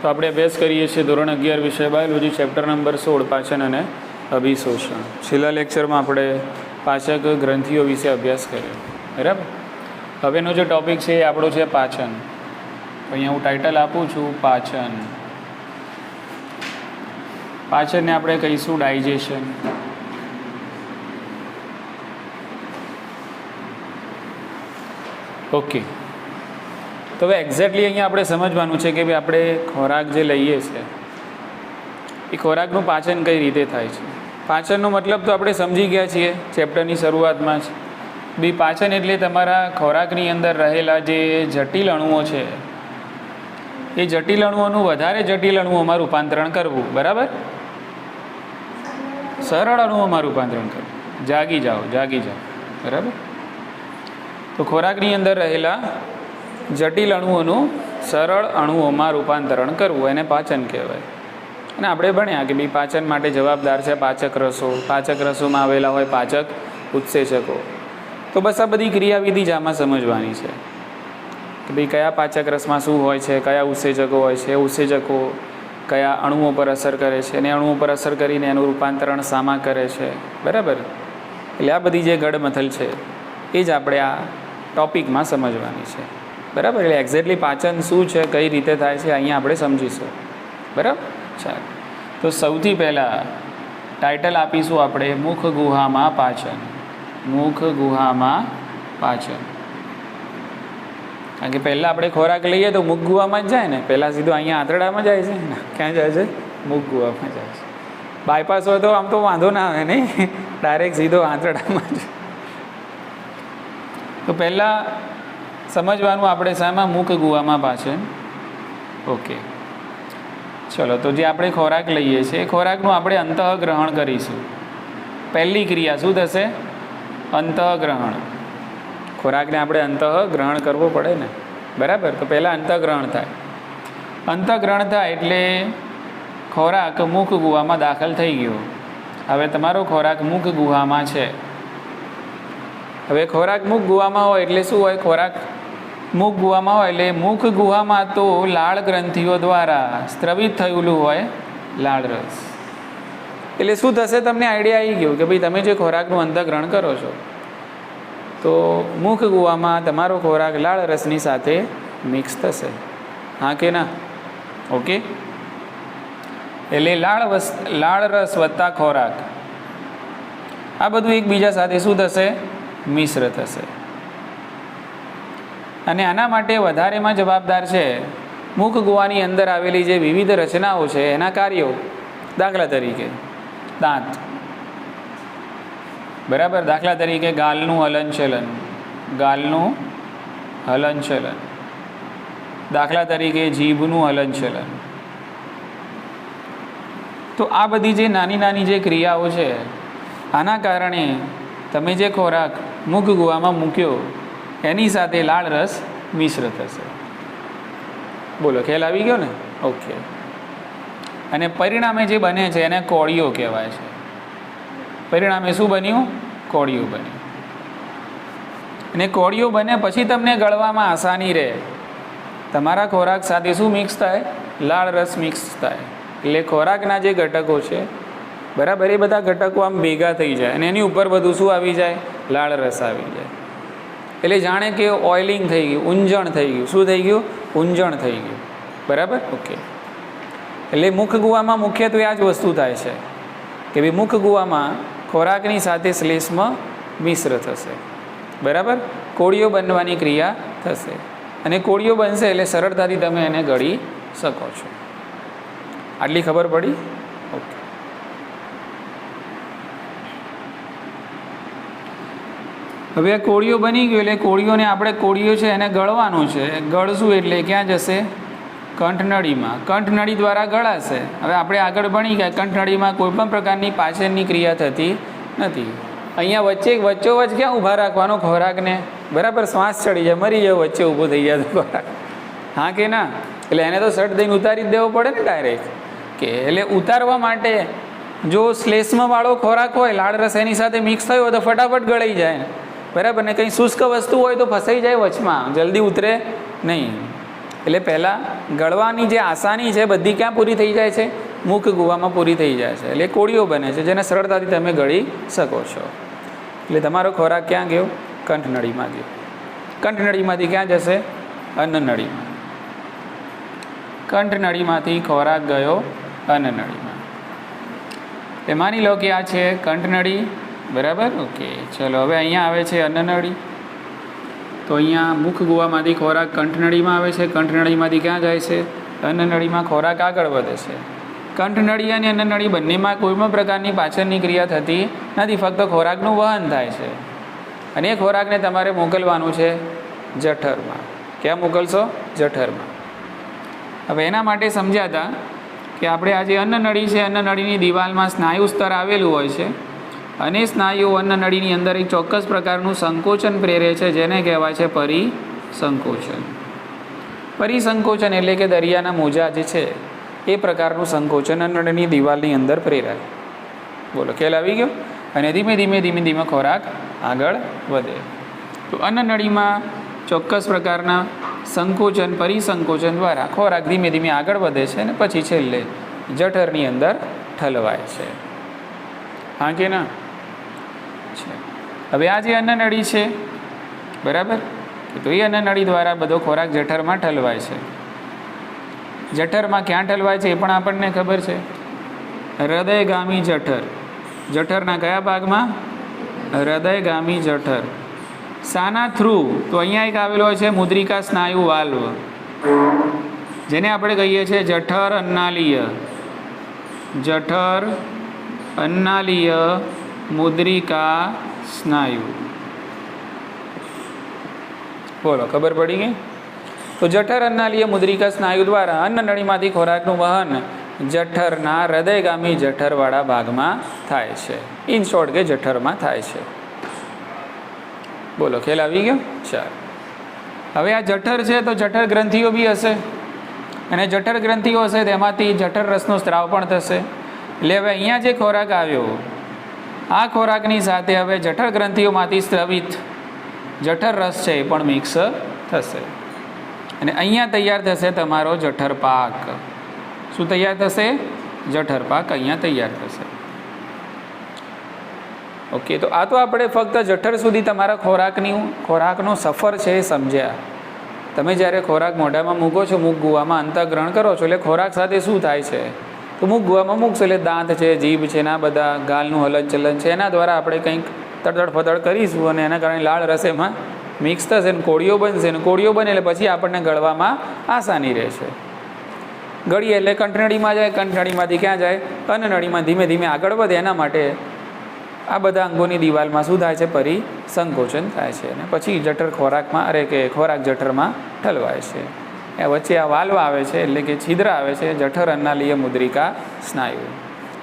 તો આપણે અભ્યાસ કરીએ છીએ ધોરણ 11 વિષય બાયોલોજી ચેપ્ટર નંબર 16 પાચન અને અભિશોષણ. છેલ્લા લેક્ચરમાં આપણે પાચક ગ્રંથિઓ વિશે અભ્યાસ કર્યો, બરાબર. હવેનો જે ટૉપિક છે એ આપણો છે પાચન. અહીંયા હું ટાઇટલ આપું છું પાચન. પાચનને આપણે કહીશું ડાયજેશન. ઓકે, તો હવે એક્ઝેક્ટલી અહીંયા આપણે સમજવાનું છે કે ભાઈ આપણે ખોરાક જે લઈએ છીએ એ ખોરાકનું પાચન કઈ રીતે થાય છે. પાચનનો મતલબ તો આપણે સમજી ગયા છીએ ચેપ્ટરની શરૂઆતમાં જ. બી પાચન એટલે તમારા ખોરાકની અંદર રહેલા જે જટિલ અણુઓ છે એ જટિલ અણુઓનું વધારે જટિલ અણુઓમાં રૂપાંતરણ કરવું, બરાબર. સરળ અણુઓમાં રૂપાંતરણ કરવું. જાગી જાઓ, બરાબર. તો ખોરાકની અંદર રહેલા જટિલ અણુઓનું સરળ અણુઓમાં રૂપાંતરણ કરવું એને પાચન કહેવાય. અને આપણે ભણ્યા કે ભાઈ પાચન માટે જવાબદાર છે પાચક રસો. પાચક રસોમાં આવેલા હોય પાચક ઉત્સેચકો. તો બસ આ બધી ક્રિયાવિધિ જ આમાં સમજવાની છે કે ભાઈ કયા પાચક રસમાં શું હોય છે, કયા ઉત્સેચકો હોય છે, ઉત્સેચકો કયા અણુઓ પર અસર કરે છે અને અણુઓ પર અસર કરીને એનું રૂપાંતરણ શામાં કરે છે, બરાબર. એટલે આ બધી જે ગડમથલ છે એ જ આપણે આ ટૉપિકમાં સમજવાની છે, બરાબર. એટલે એક્ઝેક્ટલી પાચન શું છે, કઈ રીતે થાય છે અહીંયા આપણે સમજીશું, બરાબર. ચાલો, તો સૌથી પહેલાં ટાઇટલ આપીશું આપણે મુખ ગુહામાં પાચન. મુખ ગુહામાં પાચન. કારણ કે પહેલાં આપણે ખોરાક લઈએ તો મુખ ગુહામાં જ જાય ને. પહેલાં સીધો અહીંયા આંતરડામાં જાય છે ને. ક્યાં જાય છે? મુખ ગુહામાં જાય છે. બાયપાસ હોય તો આમ તો વાંધો ના આવે નહીં, ડાયરેક્ટ સીધો આંતરડામાં જ. તો પહેલાં સમજવાનું આપણે શામાં? મુખ ગુહામાં પાચન. ઓકે, ચલો. તો જે આપણે ખોરાક લઈએ છીએ એ ખોરાકનું આપણે અંતઃગ્રહણ કરીશું. પહેલી ક્રિયા શું થશે? અંતઃગ્રહણ. ખોરાકને આપણે અંતઃગ્રહણ કરવો પડે ને, બરાબર. તો પહેલાં અંતઃગ્રહણ થાય. અંતઃગ્રહણ થાય એટલે ખોરાક મુખ ગુહામાં દાખલ થઈ ગયો. હવે તમારો ખોરાક મુખ ગુહામાં છે. હવે ખોરાક મુખ ગુહામાં હોય એટલે શું હોય? ખોરાક મુખ ગુહામાં હોય એટલે મુખ ગુહામાં તો લાળ ગ્રંથિઓ દ્વારા સ્ત્રવિત થયેલું હોય લાળરસ. એટલે શું થશે? તમને આઈડિયા આવી ગયો કે ભાઈ તમે જે ખોરાકનું અંતઃગ્રહણ કરો છો તો મુખ ગુહામાં તમારો ખોરાક લાળરસની સાથે મિક્સ થશે, હા કે ના? ઓકે, એટલે લાળરસ વત્તા ખોરાક આ બધું એકબીજા સાથે શું થશે? મિશ્ર થશે. અને આના માટે વધારેમાં જવાબદાર છે મુખ ગુહાની અંદર આવેલી જે વિવિધ રચનાઓ છે એના કાર્યો. દાખલા તરીકે દાંત, બરાબર. દાખલા તરીકે ગાલનું હલનચલન, દાખલા તરીકે જીભનું હલનચલન. તો આ બધી જે નાની નાની જે ક્રિયાઓ છે આના કારણે તમે જે ખોરાક મુખ ગુહામાં મૂક્યો એની સાથે લાળરસ મિશ્ર થશે. બોલો, ખ્યાલ આવી ગયો ને? ઓકે. અને પરિણામે જે બને છે એને કોળીઓ કહેવાય છે. પરિણામે શું બન્યું? કોળીઓ બન્યું. અને કોળીઓ બને પછી તમને ગળવામાં આસાની રહે. તમારા ખોરાક સાથે શું મિક્સ થાય? લાળરસ મિક્સ થાય. એટલે ખોરાકના જે ઘટકો છે, બરાબર, એ બધા ઘટકો આમ ભેગા થઈ જાય અને એની ઉપર બધું શું આવી જાય? લાળરસ આવી જાય. એટલે જાણે કે ઓઇલિંગ થઈ ગયું, ઊંજણ થઈ ગયું. શું થઈ ગયું? ઊંજણ થઈ ગયું, બરાબર. ઓકે. એટલે મુખ ગુહામાં મુખ્યત્વે આ જ વસ્તુ થાય છે કે ભાઈ મુખ ગુહામાં ખોરાકની સાથે શ્લેષ્મ મિશ્ર થશે, બરાબર. કોળીઓ બનવાની ક્રિયા થશે અને કોળીઓ બનશે એટલે સરળતાથી તમે એને ગળી શકો છો. આટલી ખબર પડી? ઓકે. હવે આ કોળીઓ બની ગયું એટલે કોળીઓને આપણે કોળીઓ છે એને ગળવાનું છે. ગળશું એટલે ક્યાં જશે? કંઠનળીમાં. કંઠનળી દ્વારા ગળાશે. હવે આપણે આગળ ભણી ગયા કંઠનળીમાં કોઈ પણ પ્રકારની પાચનની ક્રિયા થતી નથી. અહીંયા વચ્ચોવચ્ચ ક્યાં ઊભા રાખવાનો ખોરાકને? બરાબર, શ્વાસ ચડી જાય, મરી જાય, વચ્ચે ઊભો થઈ જાય ખોરાક, હા કે ના? એટલે એને તો સટ દઈને ઉતારી જ દેવો પડે ને ડાયરેક્ટ. કે એટલે ઉતારવા માટે જો શ્લેષ્મવાળો ખોરાક હોય, લાળરસ એની સાથે મિક્સ થયો હોય તો ફટાફટ ગળાઈ જાય ને, બરાબર. ને કંઈ શુષ્ક વસ્તુ હોય તો ફસાઈ જાય વચમાં, જલ્દી ઉતરે નહીં. એટલે પહેલાં ગળવાની જે આસાની છે બધી ક્યાં પૂરી થઈ જાય છે? મુખ ગુવામાં પૂરી થઈ જાય છે. એટલે કોળીઓ બને છે જેને સરળતાથી તમે ગળી શકો છો. એટલે તમારો ખોરાક ક્યાં ગયો? કંઠનળીમાં ગયો. કંઠનળીમાંથી ક્યાં જશે? અન્નનળીમાં. કંઠનળીમાંથી ખોરાક ગયો અન્નનળીમાં. એ માની લો કે આ છે કંઠનળી, બરાબર. ઓકે, ચલો હવે અહીંયા આવે છે અન્નનળી. તો અહીંયા મુખ ગુવામાંથી ખોરાક કંઠનળીમાં આવે છે. કંઠનળીમાંથી ક્યાં જાય છે? અન્નનળીમાં. ખોરાક આગળ વધે છે. કંઠનળી અને અન્નનળી બંનેમાં કોઈ પણ પ્રકારની પાચનની ક્રિયા થતી નથી, ફક્ત ખોરાકનું વહન થાય છે. અને એ ખોરાકને તમારે મોકલવાનું છે જઠરમાં. ક્યાં મોકલશો? જઠરમાં. હવે એના માટે સમજ્યા હતા કે આપણે આ જે અન્નનળી છે, અન્નનળીની દિવાલમાં સ્નાયુ સ્તર આવેલું હોય છે અને સ્નાયુઓ અન્નનળીની અંદર એક ચોક્કસ પ્રકારનું સંકોચન પ્રેરે છે જેને કહેવાય છે પરિસંકોચન. પરિસંકોચન એટલે કે દરિયાના મોજા જે છે એ પ્રકારનું સંકોચન અન્નનળીની દિવાલની અંદર પ્રેરાય. બોલો, ખ્યાલ આવી ગયો? અને ધીમે ધીમે ધીમે ધીમે ખોરાક આગળ વધે. તો અન્નનળીમાં ચોક્કસ પ્રકારના સંકોચન પરિસંકોચન દ્વારા ખોરાક ધીમે ધીમે આગળ વધે છે અને પછી છેલ્લે જઠરની અંદર ઠલવાય છે. હા કે ના? હવે આ જે અન્નનળી છે, બરાબર, તો એ અન્નનળી દ્વારા બધો ખોરાક જઠરમાં ઠલવાય છે. જઠરમાં ક્યાં ઠલવાય છે એ પણ આપણને ખબર છે. હૃદયગામી જઠર. જઠરના કયા ભાગમાં? હૃદયગામી જઠર. શાના થ્રુ? તો અહીંયા એક આવેલો હોય છે મુદ્રિકા સ્નાયુ વાલ્વ, જેને આપણે કહીએ છીએ જઠર અન્નાલીય. જઠર અન્નાલીય મુદ્રિકા સ્નાયુ. બોલો, ખબર પડી ગઈ? તો જઠર અન્નાલીય મુદ્રિકા સ્નાયુ દ્વારા અન્નનળીમાંથી ખોરાકનું વહન જઠરના હૃદયગામી જઠરવાળા ભાગમાં થાય છે. ઇન શોર્ટ કે જઠરમાં થાય છે. બોલો, ખ્યાલ આવી ગયો? ચાલો, હવે આ જઠર છે તો જઠર ગ્રંથિઓ બી હશે, અને જઠર ગ્રંથિઓ હશે તેમાંથી જઠર રસનો સ્ત્રાવ પણ થશે. એટલે હવે અહીંયા જે ખોરાક આવ્યો, આ ખોરાકની સાથે હવે જઠર ગ્રંથિઓમાંથી સ્ત્રવિત જઠર રસ છે એ પણ મિક્સ થશે અને અહીંયા તૈયાર થશે તમારો જઠર પાક. શું તૈયાર થશે? જઠર પાક અહીંયા તૈયાર થશે. ઓકે, તો આ તો આપણે ફક્ત જઠર સુધી તમારા ખોરાકનો સફર છે એ સમજ્યા. તમે જ્યારે ખોરાક મોઢામાં મૂકો છો, મુખ ગુવામાં અંતઃગ્રહણ કરો છો, એટલે ખોરાક સાથે શું થાય છે? તો મુખ ગુવામાં મૂકશો એટલે દાંત છે, જીભ છે, ના બધા ગાલનું હલનચલન છે, એના દ્વારા આપણે કંઈક તડતડ ફતડ કરીશું અને એના કારણે લાળ રસ એમાં મિક્સ થશે ને કોળીઓ બનશે. ને કોળીઓ બને એટલે પછી આપણને ગળવામાં આસાની રહેશે. ગળીએ એટલે કંઠનળીમાં જાય, કંઠનળીમાંથી ક્યાં જાય? અન્નનળીમાં ધીમે ધીમે આગળ વધે. એના માટે આ બધા અંગોની દિવાલમાં શું થાય છે? પરિસંકોચન થાય છે અને પછી જઠર ખોરાકમાં ખોરાક જઠરમાં ઠલવાય છે. એ વચ્ચે આ વાલ્વ આવે છે એટલે કે છિદ્ર આવે છે, જઠર અન્નાલીય મુદ્રિકા સ્નાયુ.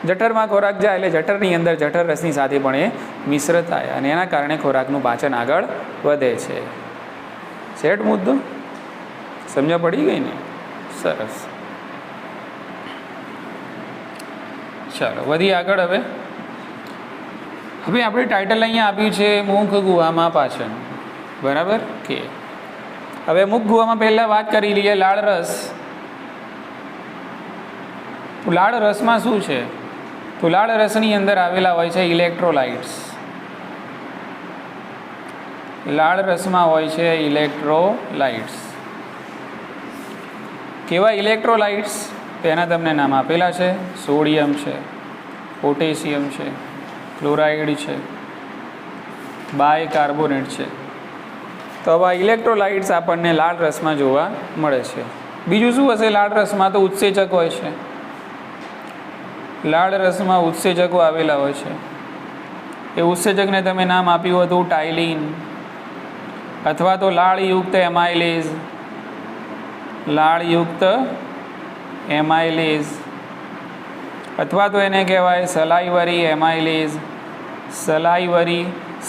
જઠરમાં ખોરાક જાય એટલે જઠરની અંદર જઠર રસની સાથે પણ એ મિશ્ર થાય અને એના કારણે ખોરાકનું પાચન આગળ વધે છે. સેટ મુદ્દો સમજ પડી ગઈ ને? સરસ. ચાલો વધી આગળ. હવે આપણે ટાઇટલ અહીંયા આપ્યું છે મુખ ગુહામાં પાચન, બરાબર કે? હવે મુખ ગુહામાં પહેલાં વાત કરી લઈએ લાળ રસ. લાળ રસમાં શું છે? તો લાળ રસની અંદર આવેલા હોય છે ઇલેક્ટ્રોલાઇટ્સ. લાળ રસમાં હોય છે ઇલેક્ટ્રોલાઇટ્સ. કેવા ઇલેક્ટ્રોલાઇટ્સ? તેના તમને નામ આપેલા છે. સોડિયમ છે, પોટેશિયમ છે, ક્લોરાઇડ છે, બાયકાર્બોનેટ છે. તો આવા ઇલેક્ટ્રોલાઇટ્સ આપણને લાળ રસમાં જોવા મળે છે. બીજું શું હશે લાળ રસમાં? તો ઉત્સેચક હોય છે. લાળ રસમાં ઉત્સેચકો આવેલા હોય છે. એ ઉત્સેચકને તમે નામ આપ્યું હતું ટાઇલિન, અથવા તો લાળયુક્ત એમાઇલેઝ. લાળયુક્ત એમાઇલેઝ, અથવા તો એને કહેવાય સલાઈવરી એમાઇલેઝ.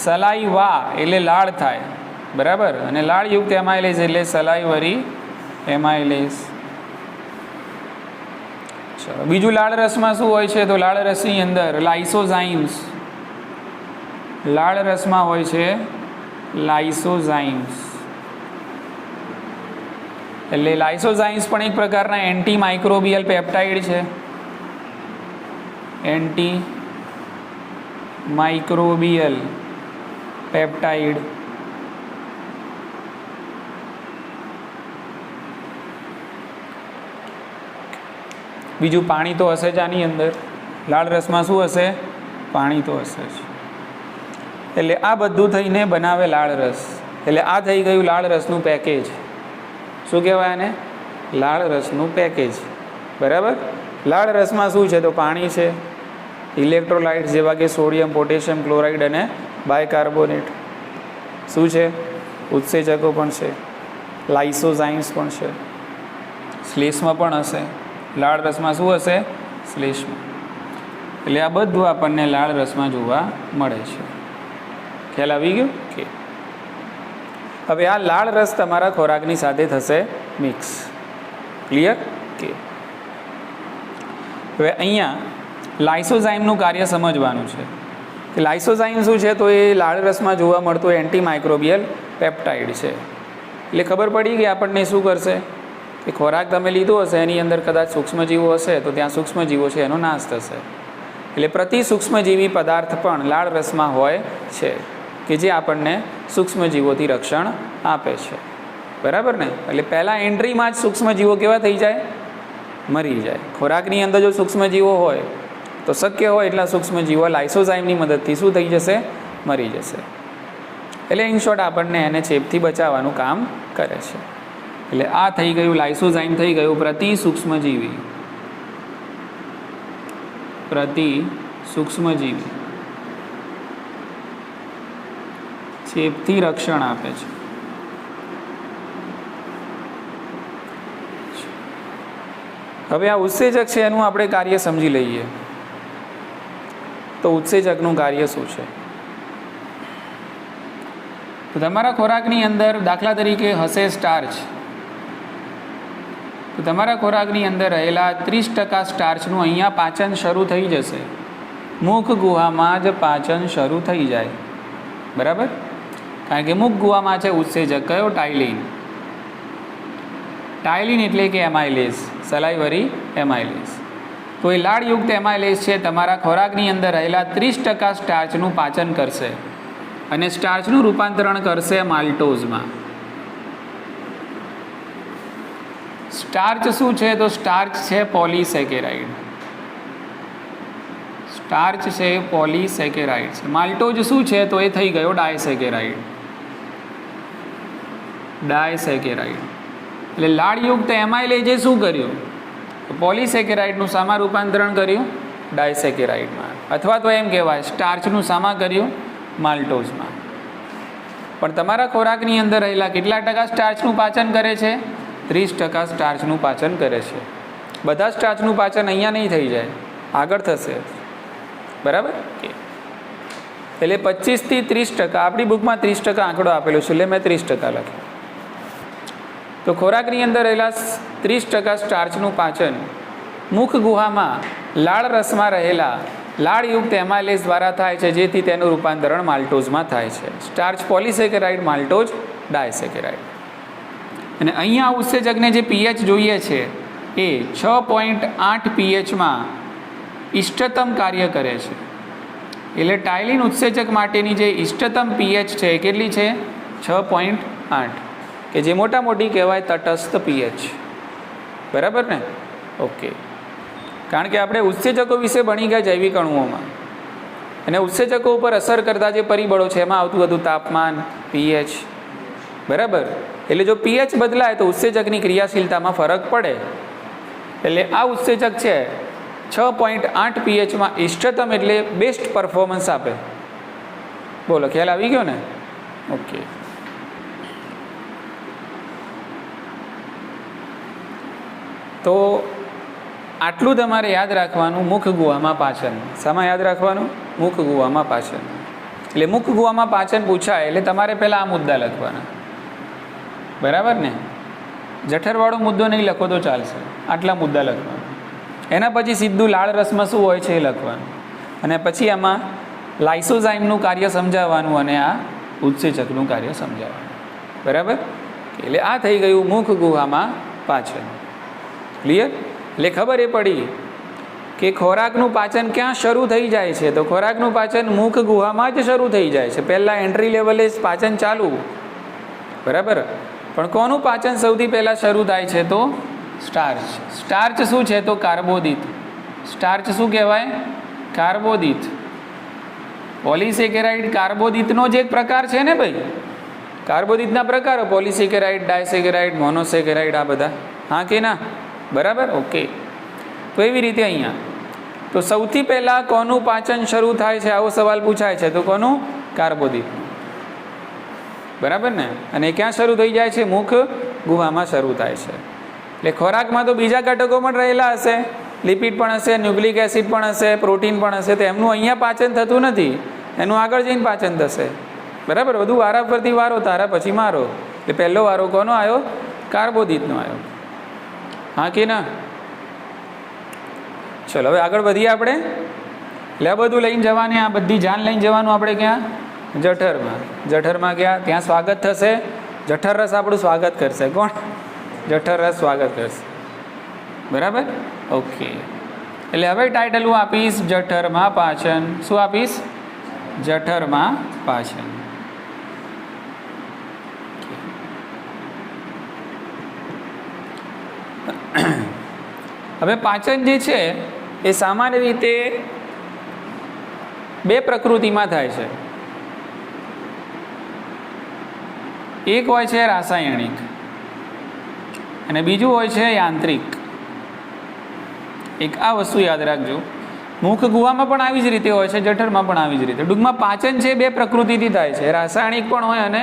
સલાઈવા એટલે લાળ થાય, બરાબર, અને લાળયુક્ત એમાઇલેઝ એટલે સલાઈવરી એમાઇલેઝ. ચલો, બીજું લાળ રસમાં શું હોય છે? તો લાળ રસની અંદર લાઇસોઝાઇમ્સ. લાળ રસમાં હોય છે લાઇસોઝાઇમ્સ. એટલે લાઇસોઝાઇમ્સ પણ એક પ્રકારના એન્ટી માઇક્રોબિયલ પેપ્ટાઇડ છે. Anti microbial peptide. બીજું પાણી તો હશે જ આની અંદર. લાળ રસમાં શું હશે? પાણી તો હશે જ. એટલે આ બધું થઈને બનાવે લાળ રસ. એટલે આ થઈ ગયું લાળ રસનું પેકેજ. શું કહેવાય આને? લાળ રસનું પેકેજ. બરાબર. લાળ રસમાં શું છે? તો પાણી છે, ઇલેક્ટ્રોલાઇટ્સ જેવા કે સોડિયમ, પોટેશિયમ ક્લોરાઇડ અને બાયકાર્બોનેટ. શું છે? ઉત્સેચકો પણ છે, લાઇસોઝાઇમ્સ પણ છે, શ્લેષ્મ પણ હશે. લાળ રસમાં શું હશે? શ્લેષ્મ. એટલે આ બધું આપણને લાળ રસમાં જોવા મળે છે. ખ્યાલ આવી ગયો કે હવે આ લાળ રસ તમારા ખોરાકની સાથે થશે મિક્સ. ક્લિયર કે હવે અહીંયા લાઇસોઝાઇમનું કાર્ય સમજવાનું છે કે લાઇસોઝાઇમ શું છે? તો એ લાળ રસમાં જોવા મળતું એન્ટી માઇક્રોબિયલ પેપ્ટાઇડ છે. એટલે ખબર પડી કે આપણને શું કરશે કે ખોરાક તમે લીધો હશે એની અંદર કદાચ સૂક્ષ્મજીવો હશે તો ત્યાં સૂક્ષ્મજીવો છે એનો નાશ થશે. એટલે પ્રતિ સૂક્ષ્મજીવી પદાર્થ પણ લાળ રસમાં હોય છે કે જે આપણને સૂક્ષ્મજીવોથી રક્ષણ આપે છે. બરાબર ને? એટલે પહેલાં એન્ટ્રીમાં જ સૂક્ષ્મજીવો કેવા થઈ જાય? મરી જાય. ખોરાકની અંદર જો સૂક્ષ્મજીવો હોય તો શક્ય હોય એટલા સૂક્ષ્મજીવો લાઇસોઝાઇમની મદદથી શું થઈ જશે? મરી જશે. એટલે ઇન શોર્ટ આપણને એને ચેપથી બચાવવાનું કામ કરે છે. એટલે આ થઈ ગયું લાઇસોઝાઇમ થઈ ગયું પ્રતિ સૂક્ષ્મજીવી. પ્રતિ સૂક્ષ્મજીવી ચેપથી રક્ષણ આપે છે. હવે આ ઉત્સેચક છે એનું આપણે કાર્ય સમજી લઈએ. તો ઉત્સેચકનું કાર્ય શું છે? તો તમારા ખોરાકની અંદર દાખલા તરીકે હશે સ્ટાર્ચ. તો તમારા ખોરાકની અંદર રહેલા 30% સ્ટાર્ચનું અહીંયા પાચન શરૂ થઈ જશે. મુખ ગુહામાં જ પાચન શરૂ થઈ જાય. બરાબર? કારણ કે મુખ ગુહામાં છે ઉત્સેચક કયો? ટાઇલિન. ટાઇલિન એટલે કે એમાઇલેઝ, સલાઇવરી એમાઇલેઝ. તો એ લાળયુક્ત એમાઇલેઝ છે તમારા ખોરાકની અંદર રહેલા 30% સ્ટાર્ચનું પાચન કરશે અને સ્ટાર્ચનું રૂપાંતરણ કરશે માલ્ટોઝમાં. સ્ટાર્ચ શું છે? તો સ્ટાર્ચ છે પોલીસેકેરાઇડ. સ્ટાર્ચ છે પોલીસેકેરાઇડ. માલ્ટોઝ શું છે? તો એ થઈ ગયો ડાયસેકેરાઇડ. ડાયસેકેરાઇડ. એટલે લાળયુક્ત એમાઇલેઝે શું કર્યું? પોલીસેકેરાઇડનું શામાં રૂપાંતરણ કર્યું? ડાયસેકેરાઇડમાં. અથવા તો એમ કહેવાય સ્ટાર્ચનું શામાં કર્યું? માલ્ટોઝમાં. પણ તમારા ખોરાકની અંદર રહેલા કેટલા ટકા સ્ટાર્ચનું પાચન કરે છે? 30% સ્ટાર્ચનું પાચન કરે છે. બધા સ્ટાર્ચનું પાચન અહીંયા નહીં થઈ જાય, આગળ થશે. બરાબર? એટલે 25 થી 30%. આપણી બુકમાં 30% આંકડો આપેલો છે એટલે મેં 30% લખ્યું. તો ખોરાકની અંદર રહેલા 30% સ્ટાર્ચનું પાચન મુખ ગુહામાં લાળ રસમાં રહેલા લાળયુક્ત એમાઇલેઝ દ્વારા થાય છે, જેથી તેનું રૂપાંતરણ માલ્ટોઝમાં થાય છે. Starch polysaccharide, maltose disaccharide. અને અહીંયા ઉત્સેચકને જે પીએચ જોઈએ છે એ 6.8 પીએચમાં ઇષ્ટતમ કાર્ય કરે છે. એટલે ટાઇલિન ઉત્સેચક માટેની જે ઇષ્ટતમ પીએચ છે એ કેટલી છે? 6.8, કે જે મોટા મોટી કહેવાય તટસ્થ પીએચ. બરાબર ને? ઓકે. કારણ કે આપણે ઉત્સેચકો વિશે ભણી ગયા જૈવિક અણુઓમાં, અને ઉત્સેચકો ઉપર અસર કરતા જે પરિબળો છે એમાં આવતું હતું તાપમાન, પીએચ. બરાબર? એટલે જો પીએચ બદલાય તો ઉત્સેચકની ક્રિયાશીલતામાં ફરક પડે. એટલે આ ઉત્સેચક છે 6.8 પીએચમાં ઇષ્ટતમ એટલે બેસ્ટ પરફોર્મન્સ આપે. બોલો, ખ્યાલ આવી ગયો ને? ઓકે. તો આટલું તમારે યાદ રાખવાનું મુખ ગુહામાં પાચન. શામાં યાદ રાખવાનું? મુખ ગુહામાં પાચન. એટલે મુખ ગુહામાં પાચન પૂછાય એટલે તમારે પહેલાં આ મુદ્દા લખવાના. બરાબર ને? જઠરવાળો મુદ્દો નહીં લખો તો ચાલશે, આટલા મુદ્દા લખવાના. એના પછી સીધું લાળ રસમાં શું હોય છે એ લખવાનું, અને પછી આમાં લાઇસોઝાઇમનું કાર્ય સમજાવવાનું અને આ ઉત્સેચકનું કાર્ય સમજાવવાનું. બરાબર? એટલે આ થઈ ગયું મુખ ગુહામાં પાચન. ક્લિયર? એટલે ખબર એ પડી કે ખોરાકનું પાચન ક્યાં શરૂ થઈ જાય છે? તો ખોરાકનું પાચન મુખ ગુહામાં જ શરૂ થઈ જાય છે. પહેલાં એન્ટ્રી લેવલે પાચન ચાલુ, બરાબર. પણ કોનું પાચન સૌથી પહેલાં શરૂ થાય છે? તો સ્ટાર્ચ. સ્ટાર્ચ શું છે? તો કાર્બોદિત. સ્ટાર્ચ શું કહેવાય? કાર્બોદિત. પોલિસેકેરાઇડ કાર્બોદિતનો જ એક પ્રકાર છે ને ભાઈ. કાર્બોદિતના પ્રકારો પોલિસેકેરાઇડ, ડાયસેકેરાઇડ, મોનોસેકેરાઇડ, આ બધા. હા કે ના? બરાબર, ઓકે. તો એવી રીતે અહીંયા તો સૌથી પહેલાં કોનું પાચન શરૂ થાય છે? આવો સવાલ પૂછાય છે. તો કોનું? કાર્બોદિતનું. બરાબર ને? અને ક્યાં શરૂ થઈ જાય છે? મુખ ગુહામાં શરૂ થાય છે. એટલે ખોરાકમાં તો બીજા ઘટકો પણ રહેલા હશે, લિપિડ પણ હશે, ન્યુક્લિક એસિડ પણ હશે, પ્રોટીન પણ હશે. તો એમનું અહીંયા પાચન થતું નથી, એનું આગળ જઈને પાચન થશે. બરાબર? બધું વારા પરથી વારો, તારા પછી મારો. એટલે પહેલો વારો કોનો આવ્યો? કાર્બોદિતનો આવ્યો. હા કે ના? ચલો હવે આગળ વધીએ આપણે. એટલે આ બધું લઈને જવાની, આ બધી જાન લઈને જવાનું આપણે ક્યાં? જઠરમાં. જઠરમાં ક્યાં? ત્યાં સ્વાગત થશે. જઠર રસ આપણું સ્વાગત કરશે. કોણ? જઠર રસ સ્વાગત કરશે. બરાબર, ઓકે. એટલે હવે ટાઇટલ હું આપીશ જઠરમાં પાચન. શું આપીશ? જઠરમાં પાચન. હવે પાચન જે છે એ સામાન્ય રીતે બે પ્રકૃતિમાં થાય છે. એક હોય છે રાસાયણિક અને બીજું હોય છે યાંત્રિક. એક આ વસ્તુ યાદ રાખજો. મુખ ગુહામાં પણ આવી જ રીતે હોય છે, જઠરમાં પણ આવી જ રીતે. ટૂંકમાં પાચન છે બે પ્રકૃતિથી થાય છે. રાસાયણિક પણ હોય અને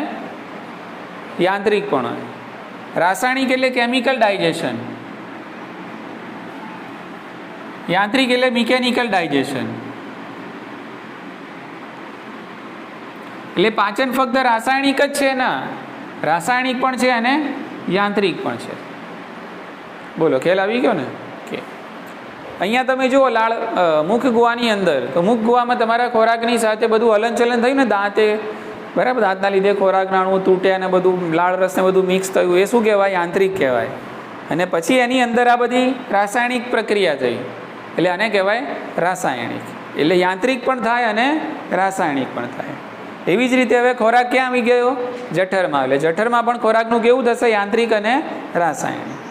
યાંત્રિક પણ હોય. રાસાયણિક એટલે કેમિકલ ડાયજેશન, યાંત્રિક એટલે મિકેનિકલ ડાયજેશન. એટલે પાચન ફક્ત રાસાયણિક જ છે ના, રાસાયણિક પણ છે અને યાંત્રિક પણ છે. બોલો, ખ્યાલ આવી ગયો ને? કે અહીંયા તમે જુઓ લાળ મુખ ગુહાની અંદર, તો મુખ ગુહામાં તમારા ખોરાકની સાથે બધું હલનચલન થયું ને, દાંતે, બરાબર, દાંતના લીધે ખોરાક નાણું તૂટે અને બધું લાળ રસ ને બધું મિક્સ થયું, એ શું કહેવાય? યાંત્રિક કહેવાય. અને પછી એની અંદર આ બધી રાસાયણિક પ્રક્રિયા થઈ, એટલે આને કહેવાય રાસાયણિક. એટલે યાંત્રિક પણ થાય અને રાસાયણિક પણ થાય. એવી જ રીતે હવે ખોરાક ક્યાં આવી ગયો? જઠરમાં. એટલે જઠરમાં પણ ખોરાકનું કેવું થશે? યાંત્રિક અને રાસાયણિક.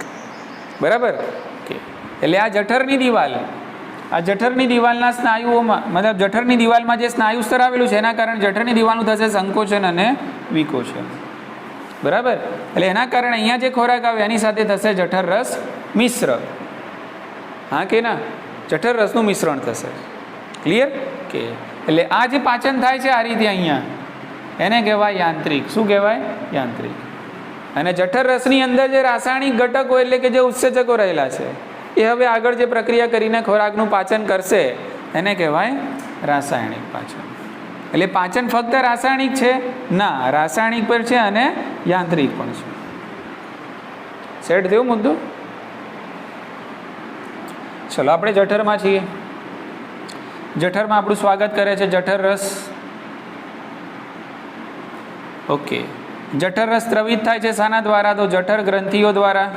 બરાબર, ઓકે. એટલે આ જઠરની દિવાલ, આ જઠરની દિવાલના સ્નાયુઓમાં, મતલબ જઠરની દિવાલમાં જે સ્નાયુ સ્તર આવેલું છે એના કારણે જઠરની દિવાલનું થશે સંકોચન અને વિકોચન. બરાબર? એટલે એના કારણે અહીંયા જે ખોરાક આવે એની સાથે થશે જઠર રસ મિશ્ર. હા કે ના? જઠર રસનું મિશ્રણ થશે. ક્લિયર? કે એટલે આ જે પાચન થાય છે આ રીતે અહીંયા, એને કહેવાય યાંત્રિક. શું કહેવાય? યાંત્રિક. અને જઠર રસની અંદર જે રાસાયણિક ઘટકો એટલે કે જે ઉત્સેચકો રહેલા છે એ હવે આગળ જે પ્રક્રિયા કરીને ખોરાકનું પાચન કરશે એને કહેવાય રાસાયણિક પાચન. એટલે પાચન ફક્ત રાસાયણિક છે ના, રાસાયણિક પણ છે અને યાંત્રિક પણ છે. સેટ થયો મુદ્દો? ચલો આપણે જઠરમાં છીએ. જઠરમાં આપણું સ્વાગત કરે છે જઠર રસ. ઓકે. જઠર રસ સ્રવિત થાય છે શાના દ્વારા? તો જઠર ગ્રંથિઓ દ્વારા.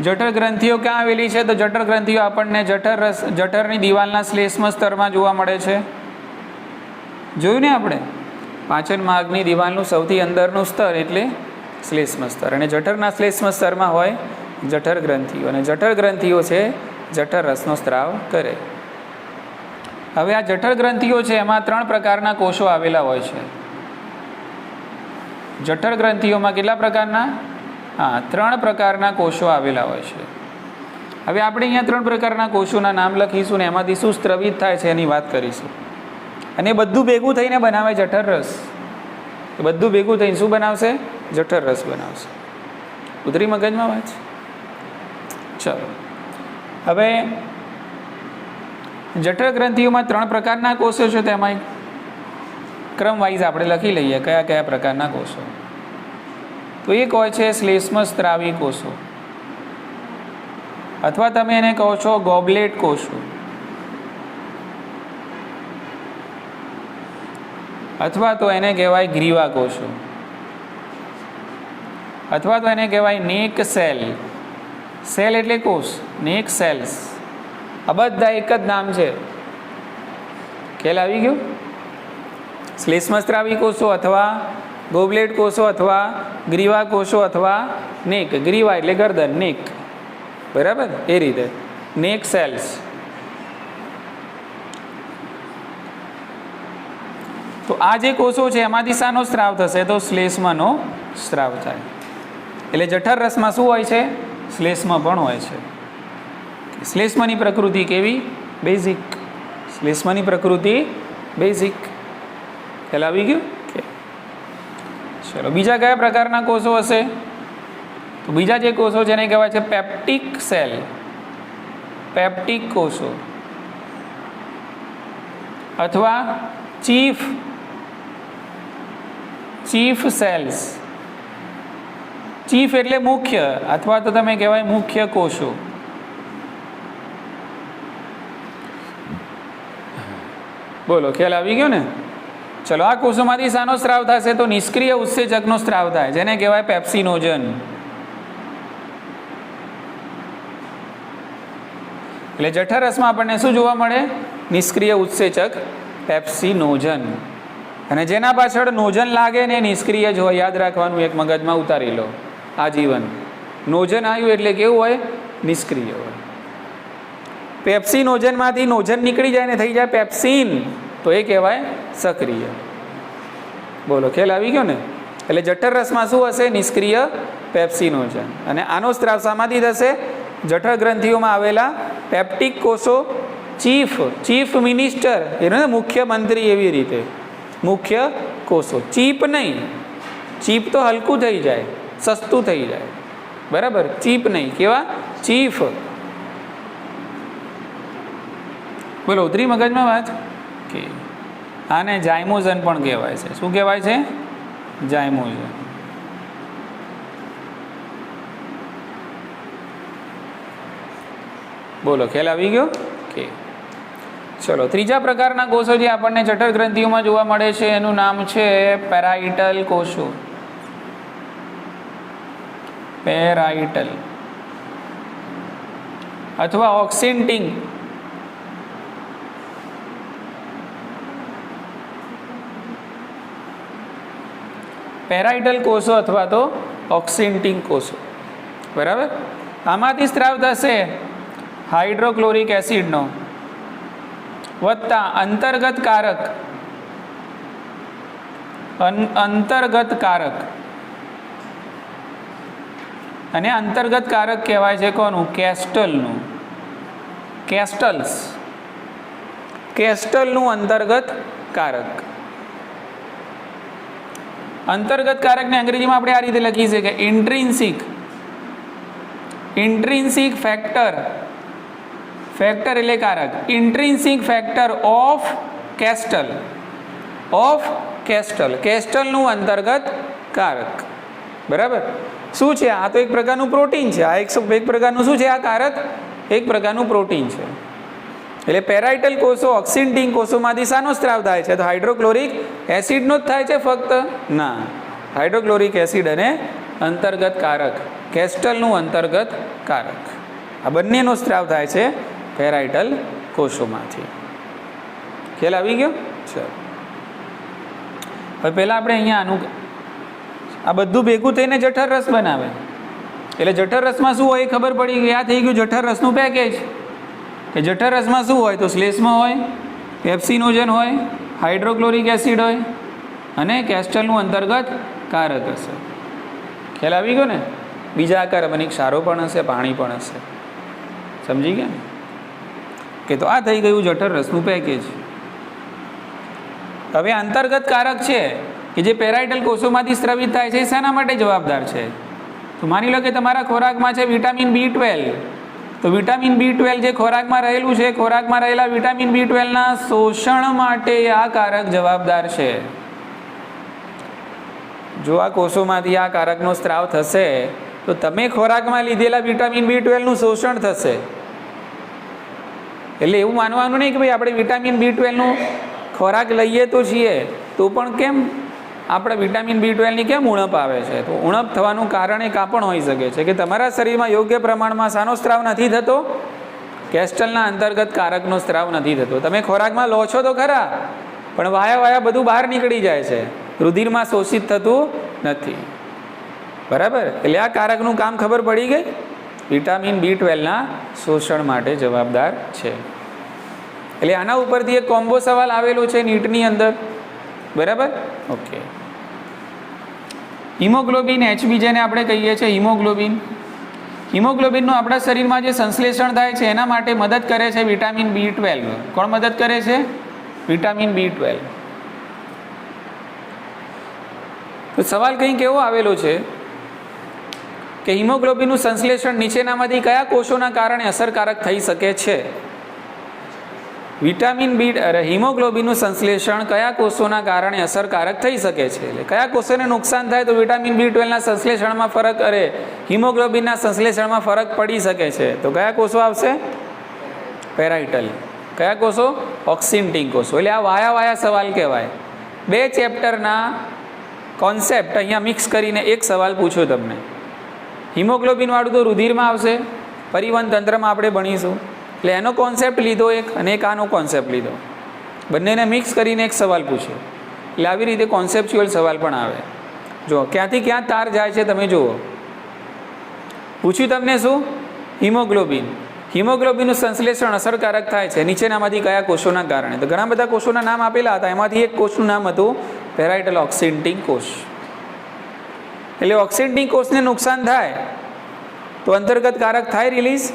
જઠર ગ્રંથિઓ ક્યાં આવેલી છે? તો જઠર ગ્રંથિઓ આપણને જઠર રસ, જઠરની દિવાલના શ્લેષ્મ સ્તરમાં જોવા મળે છે. જોયું ને આપણે? પાચન માર્ગની દિવાલનું સૌથી અંદરનું સ્તર એટલે શ્લેષ્મ સ્તર, અને જઠરના શ્લેષ્મ સ્તરમાં હોય જઠર ગ્રંથિઓ, અને જઠર ગ્રંથિઓ છે જઠર રસનો સ્ત્રાવ કરે. હવે આ જઠર ગ્રંથિઓ છે એમાં 3 પ્રકારના કોષો આવેલા હોય છે. જઠર ગ્રંથિઓમાં કેટલા પ્રકારના? હા, 3 પ્રકારના કોષો આવેલા હોય છે. હવે આપણે અહીંયા 3 પ્રકારના કોષોના નામ લખીશું ને એમાંથી શું સ્ત્રવિત થાય છે એની વાત કરીશું. અને બધું ભેગું થઈને બનાવે જઠર રસ. બધું ભેગું થઈને શું બનાવશે? જઠર રસ બનાવશે. ઉતરી મગજમાં વાત? ચલો હવે જઠર ગ્રંથિઓમાં 3 પ્રકારના કોષો છે, તેમાં ક્રમ વાઇઝ આપણે લખી લઈએ કયા કયા પ્રકારના કોષો. તો એક હોય છે શ્લેષ્મ સ્ત્રાવી કોષો, અથવા તમે એને કહો છો ગોબલેટ કોષો. અથવા તો એને કહેવાય ગ્રીવા કોષો, અથવા તો એને કહેવાય નેક સેલ. સેલ એટલે કોષ, નેક સેલ્સ. આ બધા એક જ નામ છે. ખ્યાલ આવી ગયો? શ્લેષ્મસ્ત્રાવી કોષો અથવા ગોબલેટ કોષો અથવા ગ્રીવા કોષો અથવા નેક. ગ્રીવા એટલે ગરદન, નેક, બરાબર? એ રીતે નેક સેલ્સ. તો આ જે કોષો છે એમાંથી શાનો સ્ત્રાવ થશે? તો શ્લેષ્મનો સ્ત્રાવ થાય. એટલે જઠર રસમાં શું હોય છે? શ્લેષ્મ પણ હોય છે. શ્લેષ્મની પ્રકૃતિ કેવી? બેઝિક. શ્લેષ્મની પ્રકૃતિ બેઝિક. ખ્યાલ આવી ગયું? ચલો, બીજા કયા પ્રકારના કોષો હશે? તો બીજા જે કોષો છે એને કહેવાય છે પેપ્ટિક સેલ. પેપ્ટિક કોષો અથવા ચીફ સેલ્સ. ચીફ એટલે મુખ્ય, અથવા તો તમે કહેવાય મુખ્ય કોષો. બોલો, ખ્યાલ આવી ગયો ને? ચલો, આ કોષોમાંથી શાનો સ્ત્રાવ થશે? તો નિષ્ક્રિય ઉત્સેચકનો સ્ત્રાવ થાય, જેને કહેવાય પેપ્સિનોજન. એટલે જઠર રસમાં આપણને શું જોવા મળે? નિષ્ક્રિય ઉત્સેચક પેપ્સિનોજન. અને જેના પાછળ નોજન લાગે ને નિષ્ક્રિય જ હોય. યાદ રાખવાનું, એક મગજમાં ઉતારી લો આજીવન. નોજન આવ્યું એટલે કેવું હોય? નિષ્ક્રિય હોય. પેપ્સિનોજનમાંથી નોજન નીકળી જાય ને થઈ જાય પેપ્સિન, તો એ કહેવાય સક્રિય. બોલો, ખ્યાલ આવી ગયો ને? એટલે જઠર રસમાં શું હશે? નિષ્ક્રિય પેપ્સિનોજન. અને આનો સ્ત્રાવ શામાંથી થશે? જઠર ગ્રંથિઓમાં આવેલા પેપ્ટિક કોષો. ચીફ મિનિસ્ટર, એને મુખ્યમંત્રી, એવી રીતે મુખ્ય કોષો. ચીપ નહીં. ચીપ તો હલકું થઈ જાય, સસ્તું થઈ જાય, બરાબર? ચીપ નહીં. કેવા? ચીફ. બોલો, ઉતરી મગજમાં વાત? કે આને જાયમોઝન પણ કહેવાય છે. શું કહેવાય છે? જાયમોઝન. બોલો, ખ્યાલ આવી ગયો? કે ચલો, ત્રીજા પ્રકારના કોષો જે આપણને જઠર ગ્રંથિઓમાં જોવા મળે છે એનું નામ છે પેરાઇટલ કોષો. પેરાઇટલ અથવા ઓક્સિન્ટિંગ. પેરાઇટલ કોષો અથવા તો ઓક્સિન્ટિંગ કોષો, બરાબર? આમાંથી સ્ત્રાવ થશે હાઇડ્રોક્લોરિક એસિડનો વત્તા અંતર્ગત કારક. અંતર્ગત કારક. અને અંતર્ગત કારક કહેવાય છે કોનું? કેસ્ટલનું. કેસ્ટલનું અંતર્ગત કારક. અંતર્ગત કારકને અંગ્રેજીમાં આપણે આ રીતે લખી છે કે ઇન્ટ્રિન્સિક ફેક્ટર. ફેક્ટર એટલે કારક. ઇન્ટ્રિન્સિક ફેક્ટર ઓફ કેસ્ટલ. કેસ્ટલનું અંતર્ગત કારક, બરાબર? શું છે આ? તો એક પ્રકારનું પ્રોટીન છે. આ એક પ્રકારનું શું છે? આ કારક એક પ્રકારનું પ્રોટીન છે. એટલે પેરાઇટલ કોષો ઓક્સિન્ટિંગ કોષોમાંથી શાનો સ્ત્રાવ થાય છે? તો હાઇડ્રોક્લોરિક એસિડનો જ થાય છે ફક્ત? ના, હાઇડ્રોક્લોરિક એસિડ અને અંતર્ગત કારક, કેસ્ટલનું અંતર્ગત કારક, આ બંનેનો સ્ત્રાવ થાય છે પેરાઇટલ કોષોમાંથી. ખ્યાલ આવી ગયો? ચલો, હવે પહેલાં આપણે અહીંયા આનું આ બધું ભેગું થઈને જઠર રસ બનાવે. એટલે જઠર રસમાં શું હોય ખબર પડી ગઈ. આ થઈ ગયું જઠર રસનું પેકેજ. કે જઠર રસમાં શું હોય? તો શ્લેષ્મ હોય, પેપ્સિનોજન હોય, હાઇડ્રોક્લોરિક એસિડ હોય અને કેસ્ટલનું અંતર્ગત કારક હશે. ખ્યાલ આવી ગયો ને? બીજા કાર્બનિક ક્ષારો પણ હશે, પાણી પણ હશે. સમજી ગયા ને? કે તો આ થઈ ગયું જઠર રસનું પેકેજ. હવે અંતર્ગત કારક છે કે જે પેરાઇટલ કોષોમાંથી સ્ત્રવિત થાય છે, એ શાના માટે જવાબદાર છે? તો માની લો કે તમારા ખોરાકમાં છે વિટામિન B12. તો વિટામિન B12 જે ખોરાકમાં રહેલું છે, ખોરાકમાં રહેલા વિટામિન B12ના શોષણ માટે આ કારક જવાબદાર છે. જો આ કોષોમાંથી આ કારકનો સ્ત્રાવ થશે તો તમે ખોરાકમાં લીધેલા વિટામિન B12નું શોષણ થશે. એટલે એવું માનવાનું નહીં કે ભાઈ આપણે વિટામિન B12નું ખોરાક લઈએ તો છીએ તો પણ કેમ આપણે વિટામિન B12ની કેમ ઉણપ આવે છે? તો ઉણપ થવાનું કારણ એક આ પણ હોઈ શકે છે કે તમારા શરીરમાં યોગ્ય પ્રમાણમાં શાનો સ્ત્રાવ નથી થતો? કેસ્ટલના અંતર્ગત કારકનો સ્ત્રાવ નથી થતો. તમે ખોરાકમાં લો છો તો ખરા, પણ વાયા બધું બહાર નીકળી જાય છે, રુધિરમાં શોષિત થતું નથી. બરાબર? એટલે આ કારકનું કામ ખબર પડી ગઈ. વિટામિન B12ના શોષણ માટે જવાબદાર છે. એટલે આના ઉપરથી એક કોમ્બો સવાલ આવેલો છે નીટની અંદર. બરાબર? ઓકે. હિમોગ્લોબિન HB જેને આપણે કહીએ છીએ હિમોગ્લોબિન, હિમોગ્લોબિનનું આપણા શરીરમાં જે સંશ્લેષણ થાય છે એના માટે મદદ કરે છે વિટામિન B12. કોણ મદદ કરે છે? Vitamin B12. તો સવાલ કંઈક એવો આવેલો છે કે હિમોગ્લોબિનનું સંશ્લેષણ નીચેનામાંથી કયા કોષોના કારણે અસરકારક થઈ શકે છે? હિમોગ્લોબિનનું સંશ્લેષણ કયા કોષોના કારણે અસરકારક થઈ શકે છે? એટલે કયા કોષોને નુકસાન થાય તો વિટામિન B12ના સંશ્લેષણમાં ફરક હિમોગ્લોબિનના સંશ્લેષણમાં ફરક પડી શકે છે? તો કયા કોષો આવશે? પેરાઇટલ. કયા કોષો? ઓક્સિન્ટિંગ કોષો. એટલે આ વાયા સવાલ કહેવાય. 2 ચેપ્ટરના કોન્સેપ્ટ અહીંયા મિક્સ કરીને એક સવાલ પૂછ્યો તમને. હિમોગ્લોબિન વાળું તો રુધિરમાં આવશે, પરિવહન તંત્રમાં આપણે ભણીશું. એટલે એનો કોન્સેપ્ટ લીધો એક અને એક આનો કોન્સેપ્ટ લીધો, બંનેને મિક્સ કરીને એક સવાલ પૂછ્યો. એટલે આવી રીતે કોન્સેપ્ચ્યુઅલ સવાલ પણ આવે. જો ક્યાંથી ક્યાં તાર જાય છે તમે જુઓ. પૂછ્યું તમને શું? હિમોગ્લોબિનનું સંશ્લેષણ અસરકારક થાય છે નીચેનામાંથી કયા કોષોના કારણે? તો ઘણા બધા કોષોના નામ આપેલા હતા, એમાંથી એક કોષનું નામ હતું પેરાઇટલ ઓક્સિન્ટિંગ કોષ. એટલે ઓક્સિન્ટિંગ કોષને નુકસાન થાય તો અંતર્ગત કારક થાય રિલીઝ?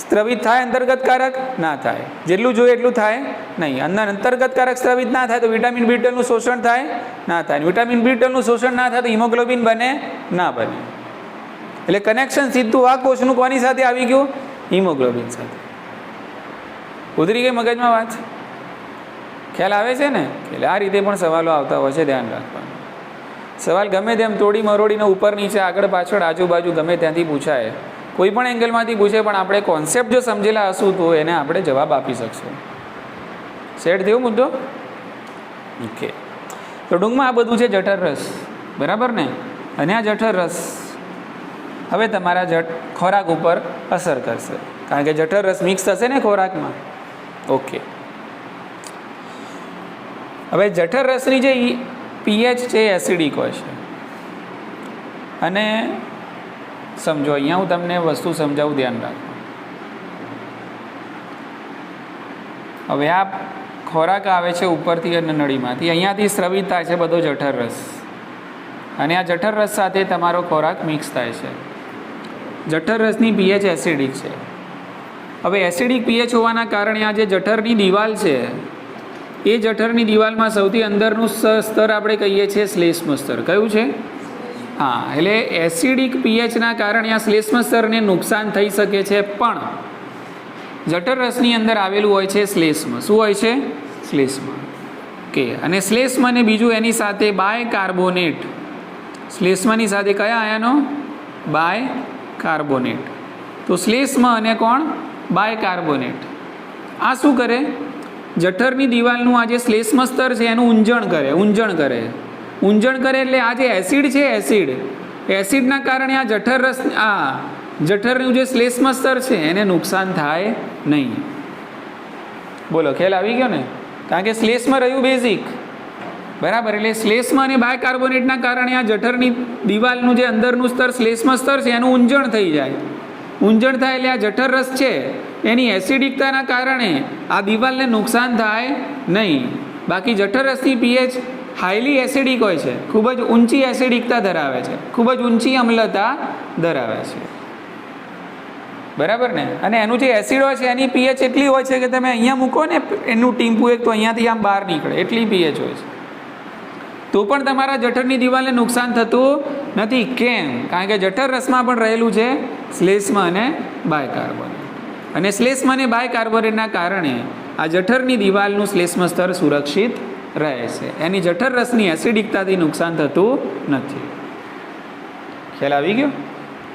સ્ત્રવિત થાય અંતર્ગત કારક? ના થાય. જેટલું જોઈએ એટલું થાય નહીં. અંતર્ગત કારક સ્ત્રવિત ના થાય તો વિટામિન B12નું શોષણ થાય? ના થાય. વિટામિન B12નું શોષણ ના થાય તો હિમોગ્લોબિન બને? ના બને. એટલે કનેક્શન સીધું આ કોષનું કોની સાથે આવી ગયું? હિમોગ્લોબિન સાથે. ઉતરી ગઈ મગજમાં વાત? ખ્યાલ આવે છે ને? એટલે આ રીતે પણ સવાલો આવતા હોય છે, ધ્યાન રાખવાનું. સવાલ ગમે તેમ તોડી મરોડીને ઉપર નીચે આગળ પાછળ આજુબાજુ ગમે ત્યાંથી પૂછાય, કોઈ પણ એંગલમાંથી પૂછે, પણ આપણે કોન્સેપ્ટ જો સમજેલા હશું તો એને આપણે જવાબ આપી શકશું. સેટ થયો મુદ્દો? ઓકે. તો ટૂંકમાં આ બધું છે જઠર રસ. બરાબર ને? અને આ જઠર રસ હવે તમારા ખોરાક ઉપર અસર કરશે, કારણ કે જઠર રસ મિક્સ થશે ને ખોરાકમાં. ઓકે. હવે જઠર રસની જે pH છે એ એસિડિક હોય છે. અને સમજો, અહીંયા હું તમને વસ્તુ સમજાવું, ધ્યાન રાખો. હવે આ ખોરાક આવે છે ઉપરથી અને નળીમાંથી, અહીંયાથી સ્રવિત થાય છે બધો જઠર રસ, અને આ જઠર રસ સાથે તમારો ખોરાક મિક્સ થાય છે. જઠર રસની pH એસિડિક છે. હવે એસિડિક pH હોવાના કારણે આ જે જઠરની દિવાલ છે એ જઠરની દિવાલમાં સૌથી અંદરનું સ્તર આપણે કહીએ છીએ શ્લેષ્મ સ્તર. કયું છે? હા. એટલે એસિડિક pHના કારણે આ શ્લેષ્મ સ્તરને નુકસાન થઈ શકે છે, પણ જઠર રસની અંદર આવેલું હોય છે શ્લેષ્મ. શું હોય છે? શ્લેષ્મ. ઓકે. અને શ્લેષ્મ અને બીજું એની સાથે બાયકાર્બોનેટ. શ્લેષ્મની સાથે કયા આયનો? બાયકાર્બોનેટ. તો શ્લેષ્મ અને કોણ? બાયકાર્બોનેટ. આ શું કરે? જઠરની દિવાલનું આ જે શ્લેષ્મ સ્તર છે એનું ઊંજણ કરે એટલે આ જે એસિડ છે, એસિડના કારણે આ જઠરનું જે શ્લેષ્મ સ્તર છે એને નુકસાન થાય નહીં. બોલો, ખ્યાલ આવી ગયો ને? કારણ કે શ્લેષ્મ રહ્યું બેઝિક. બરાબર? એટલે શ્લેષ્મ અને બાયકાર્બોનેટના કારણે આ જઠરની દિવાલનું જે અંદરનું સ્તર શ્લેષ્મ સ્તર છે એનું ઊંજણ થઈ જાય. ઊંજણ થાય એટલે આ જઠર રસ છે એની એસિડિકતાના કારણે આ દિવાલને નુકસાન થાય નહીં. બાકી જઠર રસની pH હાઈલી એસિડિક હોય છે, ખૂબ જ ઊંચી એસિડિકતા ધરાવે છે, ખૂબ જ ઊંચી અમ્લતા ધરાવે છે. બરાબર ને? અને એનું જે એસિડ હોય છે એની pH એટલી હોય છે કે તમે અહીંયા મૂકો ને એનું ટીમ્પું એક, તો અહીંયાથી આમ બહાર નીકળે એટલી pH હોય છે. તો પણ તમારા જઠરની દિવાલને નુકસાન થતું નથી. કેમ? કારણ કે જઠર રસમાં પણ રહેલું છે શ્લેષ્મ અને બાયકાર્બોનેટ, અને શ્લેષ્મ અને બાયકાર્બોનેટના કારણે આ જઠરની દિવાલનું શ્લેષ્મ સ્તર સુરક્ષિત રહે છે. એની જઠર રસની એસિડિકતાથી નુકસાન થતું નથી. ખ્યાલ આવી ગયો?